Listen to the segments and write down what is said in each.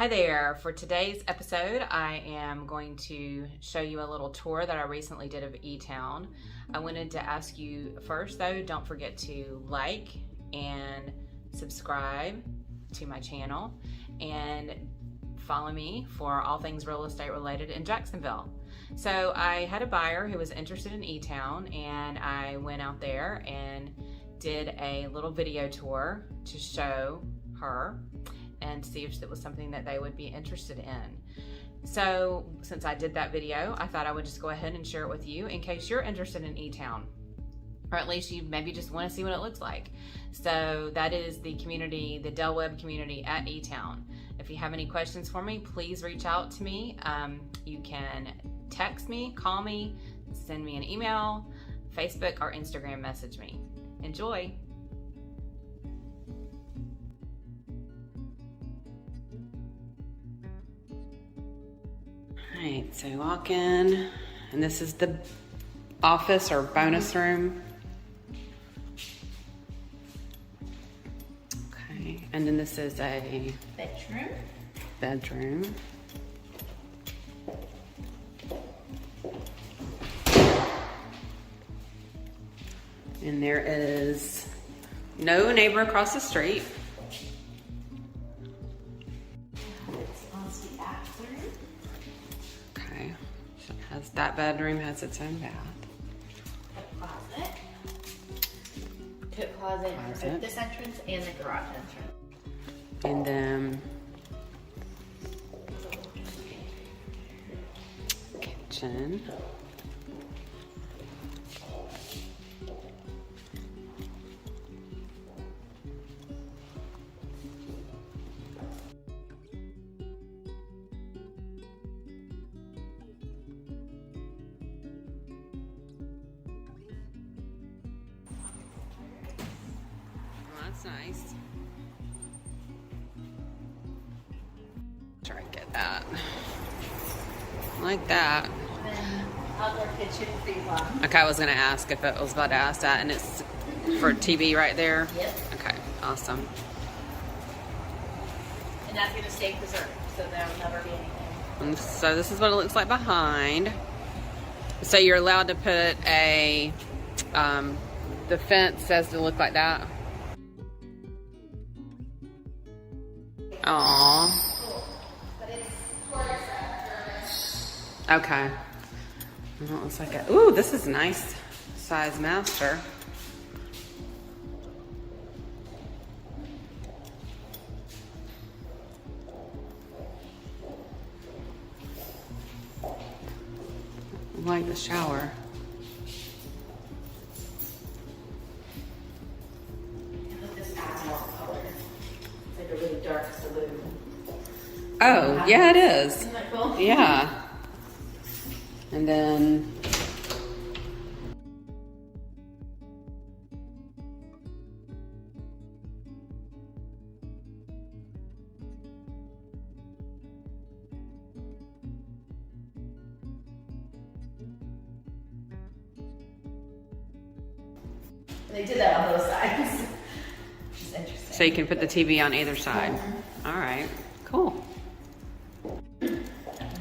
Hi there. For today's episode, I am going to show you a little tour that I recently did of eTown. I wanted to ask you first, though, don't forget to like and subscribe to my channel and follow me for all things real estate related in Jacksonville. So I had a buyer who was interested in eTown, and I went out there and did a little video tour to show her and see if it was something that they would be interested in. So since I did that video, I thought I would just go ahead and share it with you in case you're interested in eTown, or at least you maybe just want to see what it looks like. So that is the community, the Del Webb community at eTown. If you have any questions for me, please reach out to me. You can text me, call me, send me an email, Facebook or Instagram message me. Enjoy. Alright, so walk in, and this is the office or bonus room. Okay, and then this is a bedroom. And there is no neighbor across the street. Okay, so it has, that bedroom has its own bath. A closet for this entrance and the garage entrance. And then kitchen. That's nice. Try and get that. Like that. And then outdoor kitchen freeze-on. Okay, I was gonna ask if it was about to ask that, and it's for TV right there? Yep. Okay, awesome. And that's gonna stay preserved, so there'll never be anything. And so this is what it looks like behind. So you're allowed to put a, the fence says to look like that. Aww. Okay. Well, it looks like a, ooh, this is a nice size master. I like the shower. This adds more color. It's like a really dark saloon. Oh, yeah, it is. Isn't that cool? Yeah. And then They did that on both sides. Which is interesting. so you can put the TV on either side. All right, cool. Massive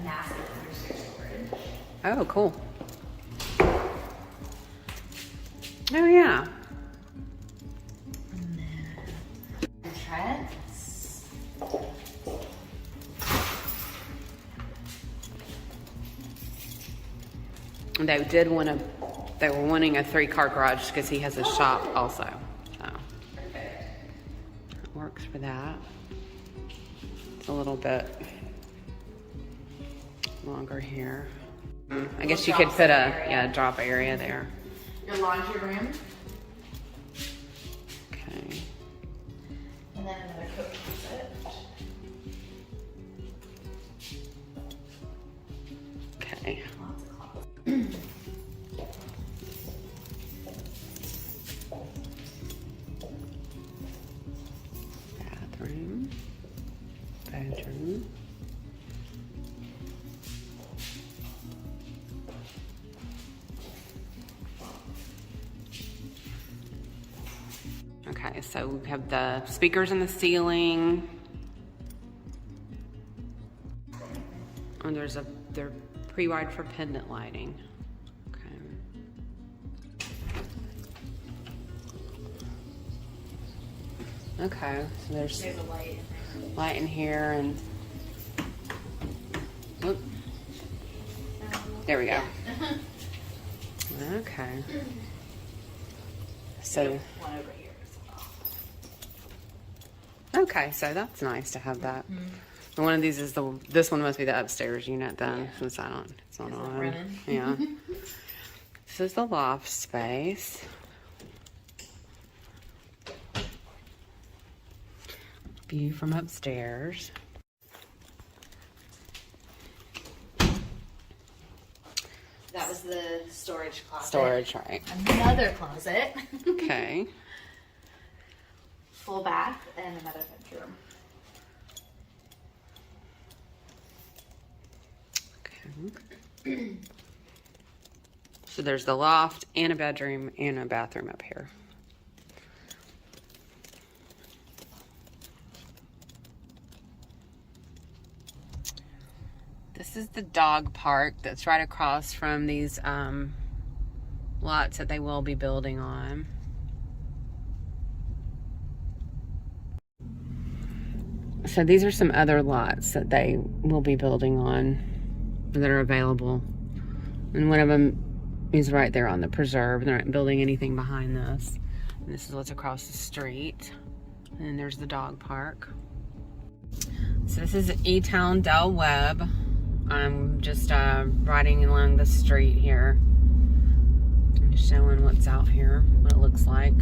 understairs storage. Oh, cool. Oh, yeah. And then entrance. And they did want to, they were wanting a 3-car garage because he has a shop also. So Perfect. it works for that. It's a little bit longer here. I guess you could put a drop area there. Your laundry room. Okay. And then another coat closet. Okay. Lots of closets. Bathroom. Bedroom. Okay, so we have the speakers in the ceiling. And they're pre-wired for pendant lighting. Okay, so there's a light in here, and whoop. There we go. Okay. So one over here as well. okay, so that's nice to have that. And one of these is this one must be the upstairs unit then, since it's not on. Running. Yeah. This is the loft space. View from upstairs. That was the storage closet. Storage, right. Another closet. Okay. Full bath and another bedroom. Okay. So there's the loft and a bedroom and a bathroom up here. This is the dog park that's right across from these lots that they will be building on. So these are some other lots that they will be building on that are available. And one of them is right there on the preserve. They're not building anything behind this. And this is what's across the street. And there's the dog park. So this is eTown Del Webb. I'm just riding along the street here. I'm just showing what's out here, what it looks like.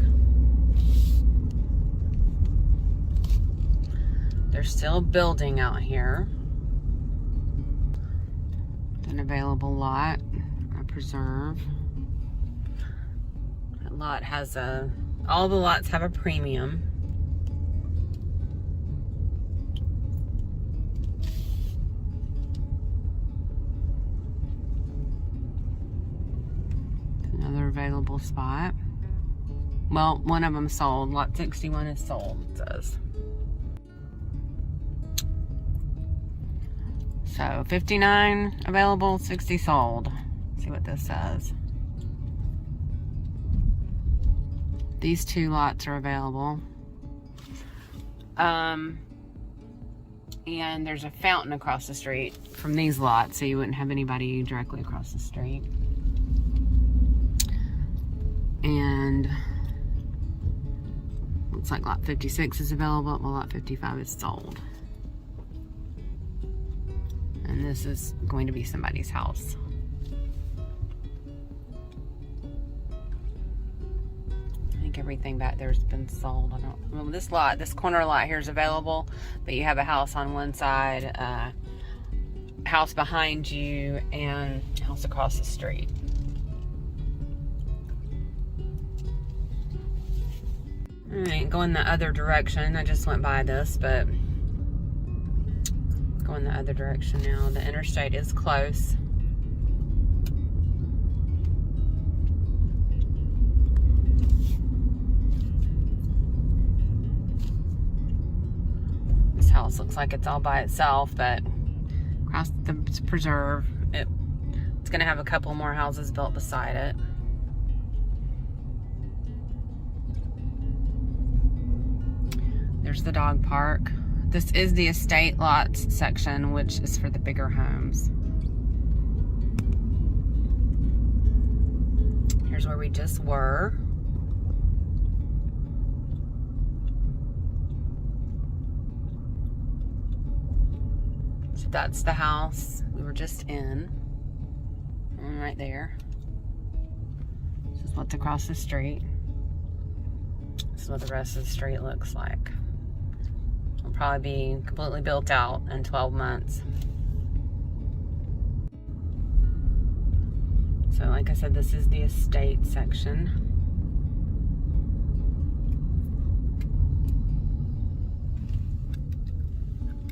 They're still building out here. An available lot, a preserve. That lot has all the lots have a premium. Another available spot. Well, one of them sold. Lot 61 is sold, it says. So 59 available, 60 sold. Let's see what this says. These two lots are available. And there's a fountain across the street from these lots, so you wouldn't have anybody directly across the street. And looks like lot 56 is available, while lot 55 is sold. And this is going to be somebody's house. I think everything back there's been sold. Well, this corner lot here is available, but you have a house on one side, house behind you, and house across the street. Alright, going the other direction. I just went by this, but going the other direction now. The interstate is close. This house looks like it's all by itself, but across the preserve, it's going to have a couple more houses built beside it. There's the dog park. This is the estate lots section, which is for the bigger homes. Here's where we just were. So that's the house we were just in. And right there. This is what's across the street. This is what the rest of the street looks like. It'll probably be completely built out in 12 months. So like I said, this is the estate section.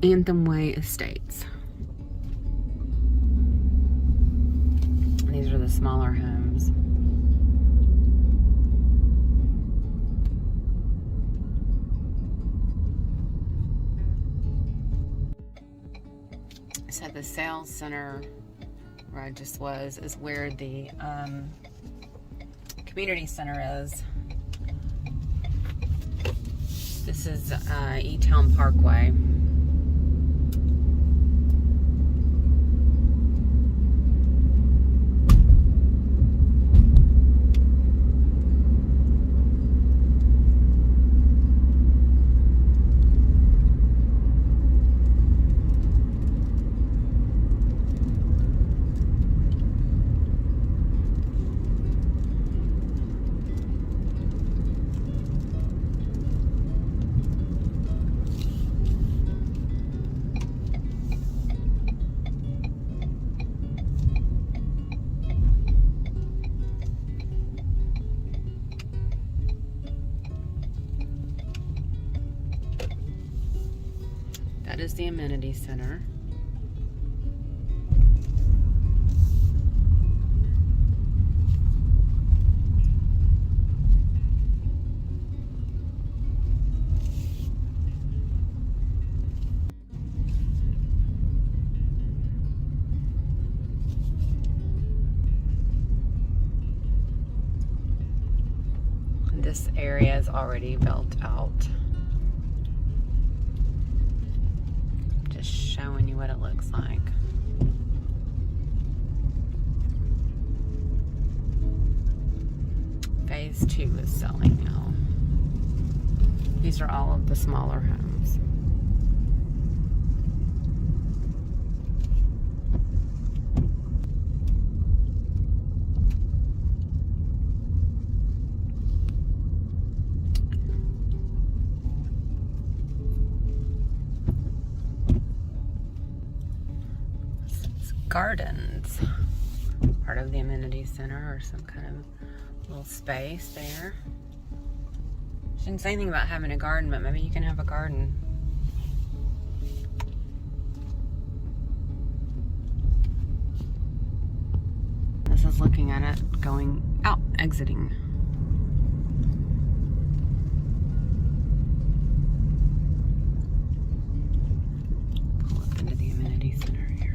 Anthem Way Estates. These are the smaller homes. So the sales center where I just was is where the community center is. This is eTown Parkway. That is the amenity center. This area is already built out. Just showing you what it looks like. Phase 2 is selling now. These are all of the smaller homes. Gardens, part of the amenity center, or some kind of little space there. She didn't say anything about having a garden, but maybe you can have a garden. This is looking at it going out, exiting. Pull up into the amenity center here.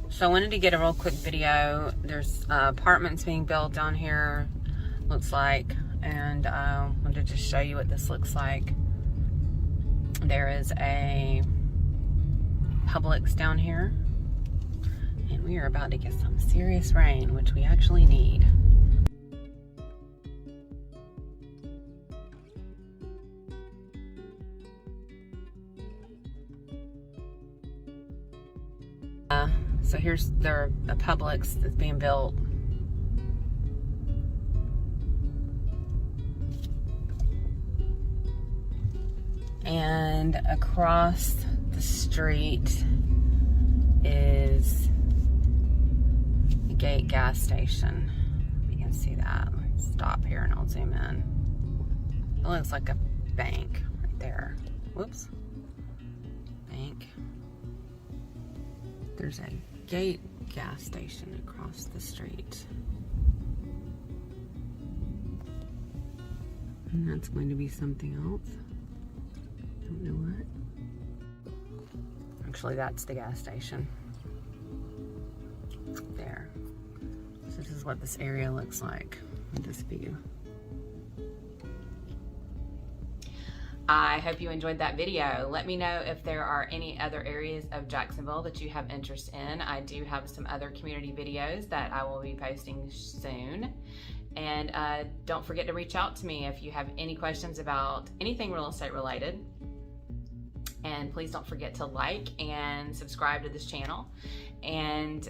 So I wanted to get a real quick video. There's apartments being built down here, looks like, and I wanted to just show you what this looks like. There is a Publix down here, and we are about to get some serious rain, which we actually need. So here's a Publix that's being built. And across the street is the Gate gas station. You can see that. Let's stop here and I'll zoom in. It looks like a bank right there. Whoops. Bank. There's a Gate gas station across the street. And that's going to be something else. Don't know what. Actually, that's the gas station. There. So this is what this area looks like with this view. I hope you enjoyed that video. Let me know if there are any other areas of Jacksonville that you have interest in. I do have some other community videos that I will be posting soon. And don't forget to reach out to me if you have any questions about anything real estate related. And please don't forget to like and subscribe to this channel. And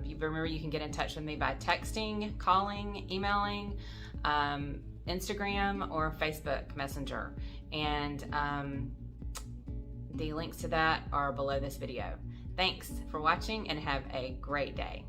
You remember you can get in touch with me by texting, calling, emailing, Instagram, or Facebook Messenger. And the links to that are below this video. Thanks for watching and have a great day.